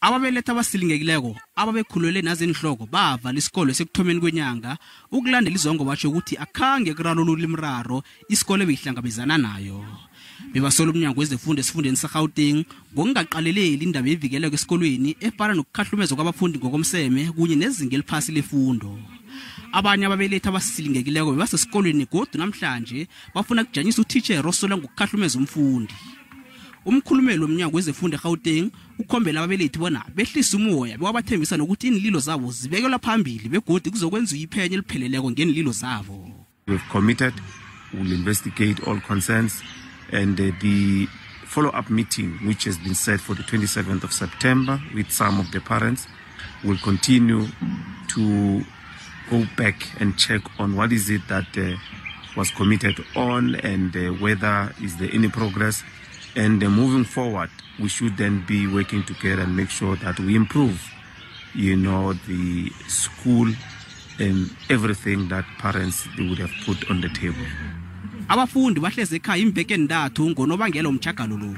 Ababelethi abasilingekileko ababekhulelwe nazenhloko bavala isikolo sekuthomeni kwenyanga ukulandela izongo batsho ukuthi akhange kurarulula imraro isikole beyihlangabezana nayo. Bebasola umnyango wezefundo esifundeni saGauteng ngokungaqaleleli indaba yevikeleko esikolweni efana nokukhahlumezwa kwabafundi ngokomseme kunye nezinga eliphasi lefundo. Abanye ababelethi abasilingekileko bebasesikolweni kodwa namhlanje bafuna ukujanyisa utitshera osola ngokukhahlumeza umfundi. Umkhulumeli womnyango wezefundo eGauteng ukhombela ababelethi bona behlisa umoya bewabathembisa nokuthi inlilo zabo zibekelwa phambili begodi kuzokwenziwa iphenyo elipheleleko ngenlilo zabo. We've committed, we'll investigate all concerns, and the follow-up meeting which has been set for the 27th of September with some of the parents will continue to go back and check on what is it that was committed on and whether is there any progress. And moving forward, we should then be working together and make sure that we improve, the school and everything that parents they would have put on the table. Abafundi bahleze ekhaya iimveke ezintathu ngonobangela omtjhagalolo.